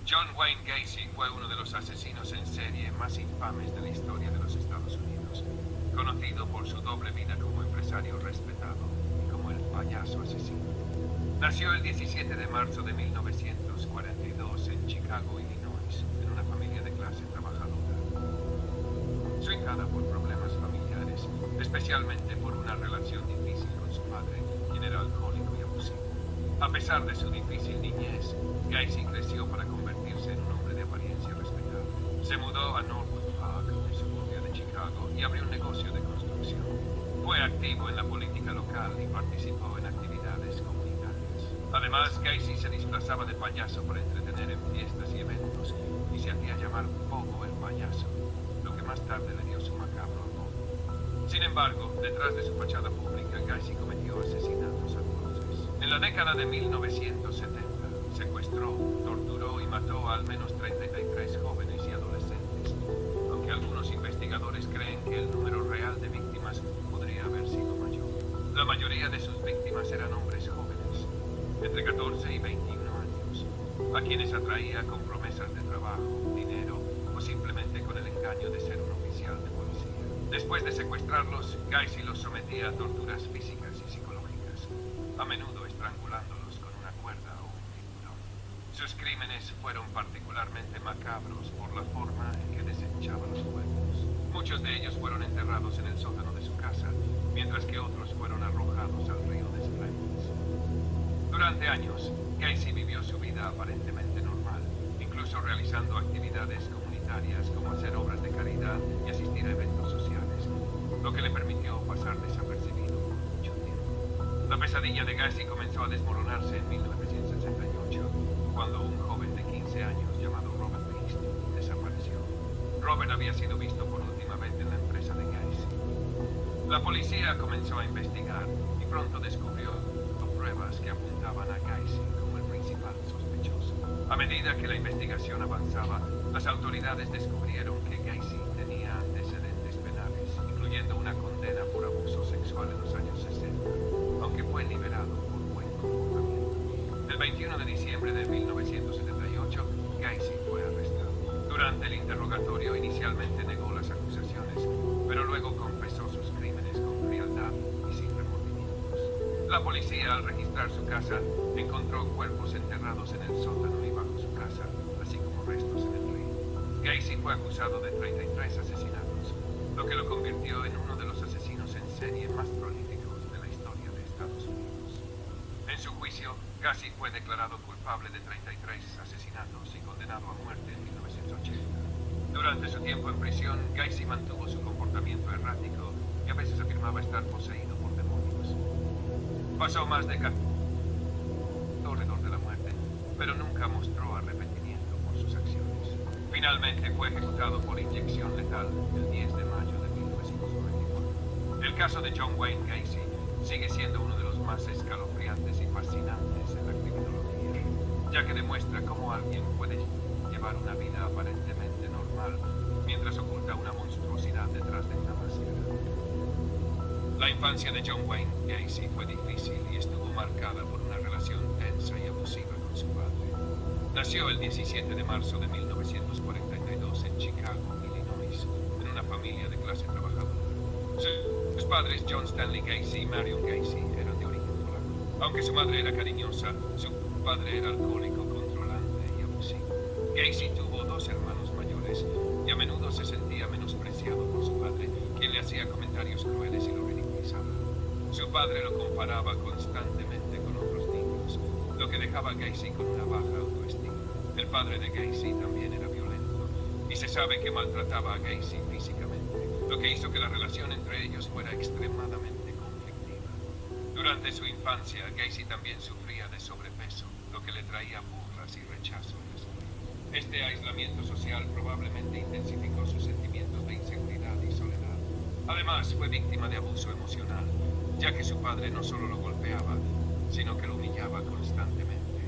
John Wayne Gacy fue uno de los asesinos en serie más infames de la historia de los Estados Unidos, conocido por su doble vida como empresario respetado y como el payaso asesino. Nació el 17 de marzo de 1942 en Chicago, Illinois, en una familia de clase trabajadora. Su hijada por problemas familiares, especialmente por una relación difícil con su padre, quien era alcohólico y abusivo. A pesar de su difícil niñez, Gacy creció para convertirse en un hombre de apariencia respetable. Se mudó a Norwood Park, un suburbio de Chicago, y abrió un negocio de construcción. Fue activo en la política local y participó en actividades comunitarias. Además, Gacy se disfrazaba de payaso para entretener en fiestas y eventos, y se hacía llamar Pogo el payaso, lo que más tarde le dio su macabro apodo. Sin embargo, detrás de su fachada pública, Gacy cometió asesinatos atroces. En la década de 1970, secuestró, torturó y mató a al menos 33 jóvenes y adolescentes, aunque algunos investigadores creen que el número real de víctimas podría haber sido mayor. La mayoría de sus víctimas eran hombres jóvenes, entre 14 y 21 años, a quienes atraía con promesas de trabajo, dinero o simplemente con el engaño de ser un oficial de policía. Después de secuestrarlos, Gacy los sometía a torturas físicas y psicológicas, a menudo estrangulándolos con una cuerda o un cinturón. Sus crímenes fueron particularmente macabros por la forma en que desechaba los cuerpos. Muchos de ellos fueron enterrados en el sótano de su casa, mientras que otros fueron arrojados al río de Springs. Durante años, Gacy vivió su vida aparentemente normal, incluso realizando actividades comunitarias como hacer obras de caridad y asistir a eventos sociales, lo que le permitió pasar desapercibido por mucho tiempo. La pesadilla de Gacy comenzó a desmoronarse en 1968, cuando un joven de 15 años llamado Robert Beast desapareció. Robert había sido visto por última vez en la empresa de Gacy. La policía comenzó a investigar y pronto descubrió pruebas que apuntaban a Gacy como el principal sospechoso. A medida que la investigación avanzaba, las autoridades descubrieron que Gacy tenía antecedentes penales, incluyendo una condena por abuso sexual en los años 60, aunque fue liberado por buen comportamiento. El 21 de diciembre de 1978, Gacy fue arrestado. Durante el interrogatorio, inicialmente negó las acusaciones, pero luego confesó sus crímenes con frialdad y sin remordimientos. La policía, al registrar su casa, encontró cuerpos enterrados en el sótano y bajo su casa, así como restos en el río. Gacy fue acusado de 33 asesinatos, lo que lo convirtió en uno de los asesinos en serie más prolíficos de la historia de Estados Unidos. En su juicio, Gacy fue declarado culpable de 33 asesinatos y condenado a muerte en 1980. Durante su tiempo en prisión, Gacy mantuvo su comportamiento errático y a veces afirmaba estar poseído por demonios. Pasó más de 14 alrededor de la muerte, pero nunca mostró arrepentimiento por sus acciones. Finalmente fue ejecutado por inyección letal el 10 de mayo de 1994. El caso de John Wayne Gacy sigue siendo uno de los más escalofriantes y fascinantes en la criminología, ya que demuestra cómo alguien puede llevar una vida aparentemente normal mientras oculta una monstruosidad detrás de una máscara. La infancia de John Wayne Gacy fue difícil y estuvo marcada por una relación tensa y abusiva con su padre. Nació el 17 de marzo de 1942 en Chicago, Illinois, en una familia de clase trabajadora. Sus padres, John Stanley Gacy y Marion Gacy, eran de origen polaco. Aunque su madre era cariñosa, su padre era alcohólico, controlante y abusivo. Gacy tuvo 2 hermanos mayores y a menudo se sentía menospreciado por su padre, quien le hacía comentarios crueles y lo ridiculizaba. Su padre lo comparaba constantemente con otros niños, lo que dejaba a Gacy con una baja autoestima. El padre de Gacy también era violento, y se sabe que maltrataba a Gacy físicamente, lo que hizo que la relación entre ellos fuera extremadamente conflictiva. Durante su infancia, Gacy también sufría de sobrepeso, lo que le traía burlas y rechazo en la escuela. Este aislamiento social probablemente intensificó sus sentimientos de inseguridad y soledad. Además, fue víctima de abuso emocional, ya que su padre no solo lo golpeaba, sino que lo humillaba constantemente,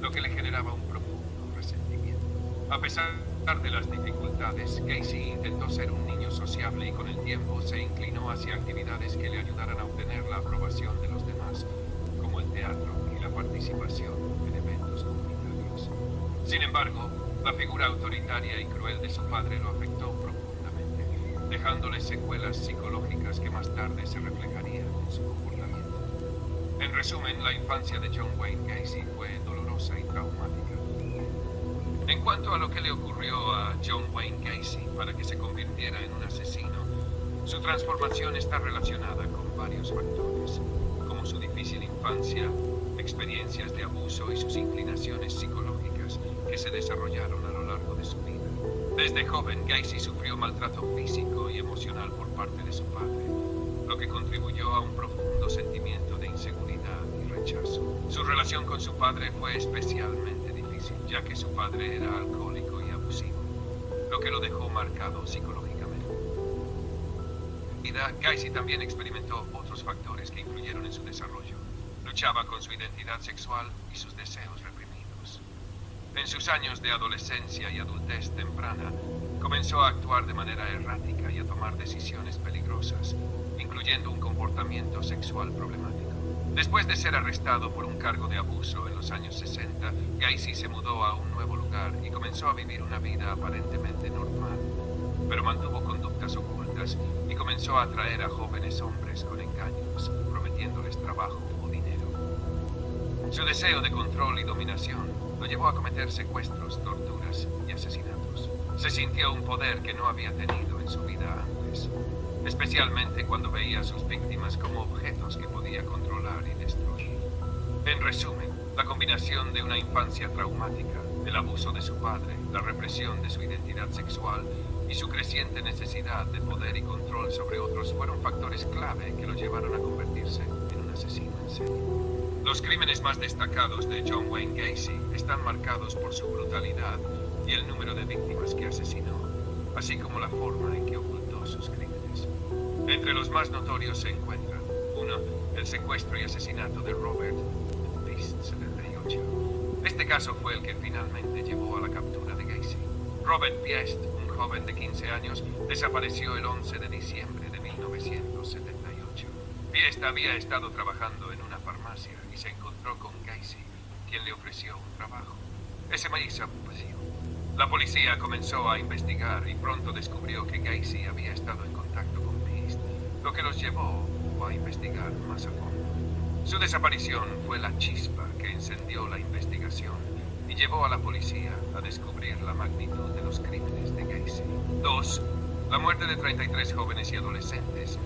lo que le generaba un profundo resentimiento. A pesar de las dificultades, Gacy intentó ser un niño sociable y con el tiempo se inclinó hacia actividades que le ayudaran a obtener la aprobación de los demás, como el teatro y la participación en eventos comunitarios. Sin embargo, la figura autoritaria y cruel de su padre lo afectó profundamente, dejándole secuelas psicológicas que más tarde se reflejarían en su comportamiento. En resumen, la infancia de John Wayne Gacy fue dolorosa y traumática. En cuanto a lo que le ocurrió a John Wayne Gacy para que se convirtiera en un asesino, su transformación está relacionada con varios factores, como su difícil infancia, experiencias de abuso y sus inclinaciones psicológicas que se desarrollaron a lo largo de su vida. Desde joven, Gacy sufrió maltrato físico y emocional por parte de su padre, lo que contribuyó a un profundo sentimiento de inseguridad y rechazo. Su relación con su padre fue especialmente difícil, ya que su padre era alcohólico y abusivo, lo que lo dejó marcado psicológicamente. Gacy también experimentó otros factores que influyeron en su desarrollo. Luchaba con su identidad sexual y sus deseos reprimidos. En sus años de adolescencia y adultez temprana, comenzó a actuar de manera errática y a tomar decisiones peligrosas, incluyendo un comportamiento sexual problemático. Después de ser arrestado por un cargo de abuso en los años 60, Gacy se mudó a un nuevo lugar y comenzó a vivir una vida aparentemente normal, pero mantuvo conductas ocultas y comenzó a atraer a jóvenes hombres con engaños, prometiéndoles trabajo o dinero. Su deseo de control y dominación lo llevó a cometer secuestros, torturas y asesinatos. Se sintió un poder que no había tenido en su vida antes, especialmente cuando veía a sus víctimas como objetos que podía controlar y destruir. En resumen, la combinación de una infancia traumática, el abuso de su padre, la represión de su identidad sexual y su creciente necesidad de poder y control sobre otros fueron factores clave que lo llevaron a convertirse en un asesino en serie. Los crímenes más destacados de John Wayne Gacy están marcados por su brutalidad y el número de víctimas que asesinó, así como la forma en que ocultó sus crímenes. Entre los más notorios se encuentran: 1. El secuestro y asesinato de Robert Piest, 78. Este caso fue el que finalmente llevó a la captura de Gacy. Robert Piest, un joven de 15 años, desapareció el 11 de diciembre de 1978. Piest había estado trabajando en una farmacia y se encontró con Gacy, quien le ofreció un trabajo. Ese me hizo pasivo. La policía comenzó a investigar y pronto descubrió que Gacy había estado en contacto con Piest, lo que los llevó a investigar más a fondo. Su desaparición fue la chispa que encendió la investigación y llevó a la policía a descubrir la magnitud de los crímenes de Gacy. 2. La muerte de 33 jóvenes y adolescentes.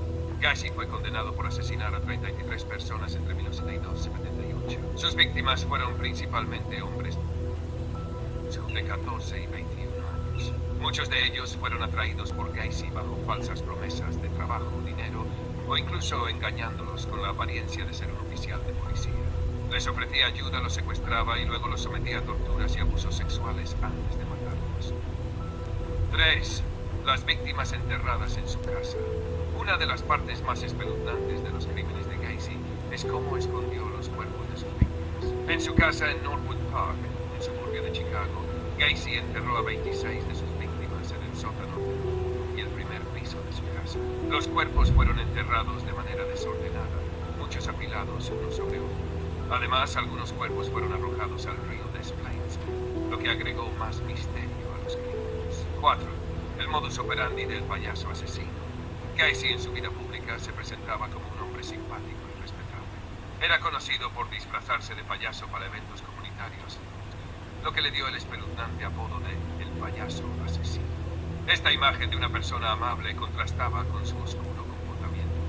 Gacy fue condenado por asesinar a 33 personas entre 1972 y 1978. Sus víctimas fueron principalmente hombres de 14 y 21 años. Muchos de ellos fueron atraídos por Gacy bajo falsas promesas de trabajo, dinero o incluso engañándolos con la apariencia de ser un oficial de policía. Les ofrecía ayuda, los secuestraba y luego los sometía a torturas y abusos sexuales antes de matarlos. 3. Las víctimas enterradas en su casa. Una de las partes más espeluznantes de los crímenes de Gacy es cómo escondió los cuerpos de sus víctimas. En su casa en Norwood Park, un suburbio de Chicago, Gacy enterró a 26 de sus víctimas en el sótano y el primer piso de su casa. Los cuerpos fueron enterrados de manera desordenada, muchos apilados uno sobre otro. Además, algunos cuerpos fueron arrojados al río Des Plaines, lo que agregó más misterio a los crímenes. 4. El modus operandi del payaso asesino. Gacy en su vida pública se presentaba como un hombre simpático y respetable. Era conocido por disfrazarse de payaso para eventos comunitarios, lo que le dio el espeluznante apodo de el payaso asesino. Esta imagen de una persona amable contrastaba con su oscuro comportamiento,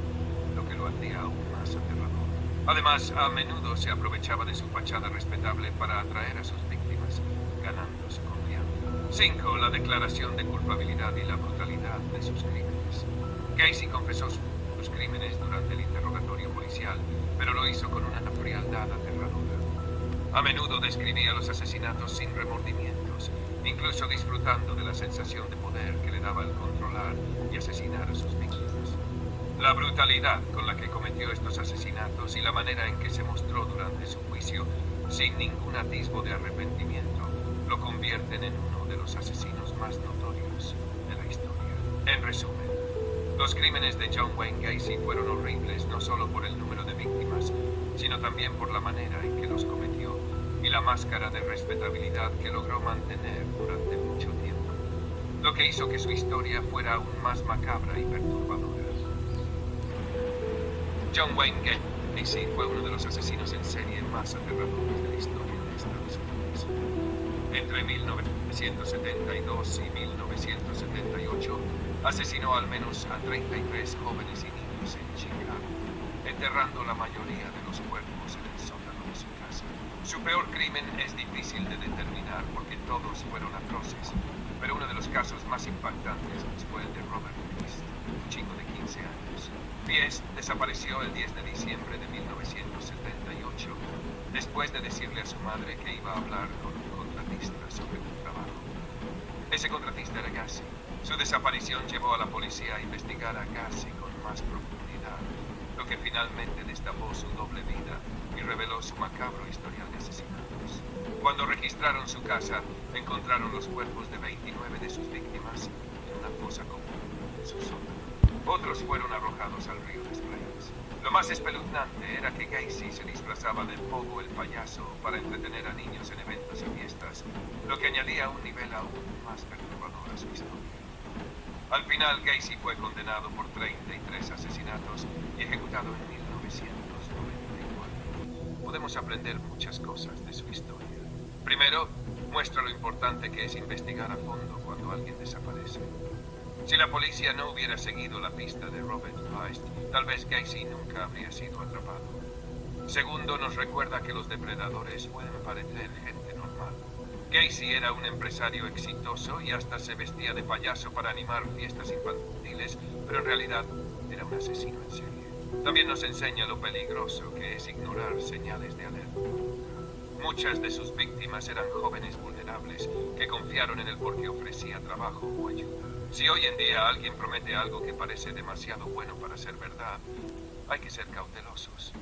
lo que lo hacía aún más aterrador. Además, a menudo se aprovechaba de su fachada respetable para atraer a sus víctimas, ganando su confianza. 5. La declaración de culpabilidad y la brutalidad de sus crímenes. Gacy confesó sus crímenes durante el interrogatorio policial, pero lo hizo con una frialdad aterradora. A menudo describía los asesinatos sin remordimientos, incluso disfrutando de la sensación de poder que le daba el controlar y asesinar a sus víctimas. La brutalidad con la que cometió estos asesinatos y la manera en que se mostró durante su juicio, sin ningún atisbo de arrepentimiento, lo convierten en uno de los asesinos más notorios de la historia. En resumen, los crímenes de John Wayne Gacy fueron horribles no solo por el número de víctimas, sino también por la manera en que los cometió y la máscara de respetabilidad que logró mantener durante mucho tiempo, lo que hizo que su historia fuera aún más macabra y perturbadora. John Wayne Gacy fue uno de los asesinos en serie más aterradores de la historia de Estados Unidos. Entre 1972 y 1978, asesinó al menos a 33 jóvenes y niños en Chicago, enterrando la mayoría de los cuerpos en el sótano de su casa. Su peor crimen es difícil de determinar porque todos fueron atroces, pero uno de los casos más impactantes fue el de Robert Piest, un chico de 15 años. Piest desapareció el 10 de diciembre de 1978, después de decirle a su madre que iba a hablar con un contratista sobre un trabajo. Ese contratista era Gacy. Su desaparición llevó a la policía a investigar a Gacy con más profundidad, lo que finalmente destapó su doble vida y reveló su macabro historial de asesinatos. Cuando registraron su casa, encontraron los cuerpos de 29 de sus víctimas en una fosa común en su sótano. Otros fueron arrojados al río Des Plaines. Lo más espeluznante era que Gacy se disfrazaba de Pogo el payaso para entretener a niños en eventos y fiestas, lo que añadía un nivel aún más perturbador a su historia. Al final, Gacy fue condenado por 33 asesinatos y ejecutado en 1994. Podemos aprender muchas cosas de su historia. Primero, muestra lo importante que es investigar a fondo cuando alguien desaparece. Si la policía no hubiera seguido la pista de Robert Piest, tal vez Gacy nunca habría sido atrapado. Segundo, nos recuerda que los depredadores pueden parecer gente normal. Gacy era un empresario exitoso y hasta se vestía de payaso para animar fiestas infantiles, pero en realidad era un asesino en serie. También nos enseña lo peligroso que es ignorar señales de alerta. Muchas de sus víctimas eran jóvenes vulnerables que confiaron en él porque ofrecía trabajo o ayuda. Si hoy en día alguien promete algo que parece demasiado bueno para ser verdad, hay que ser cautelosos.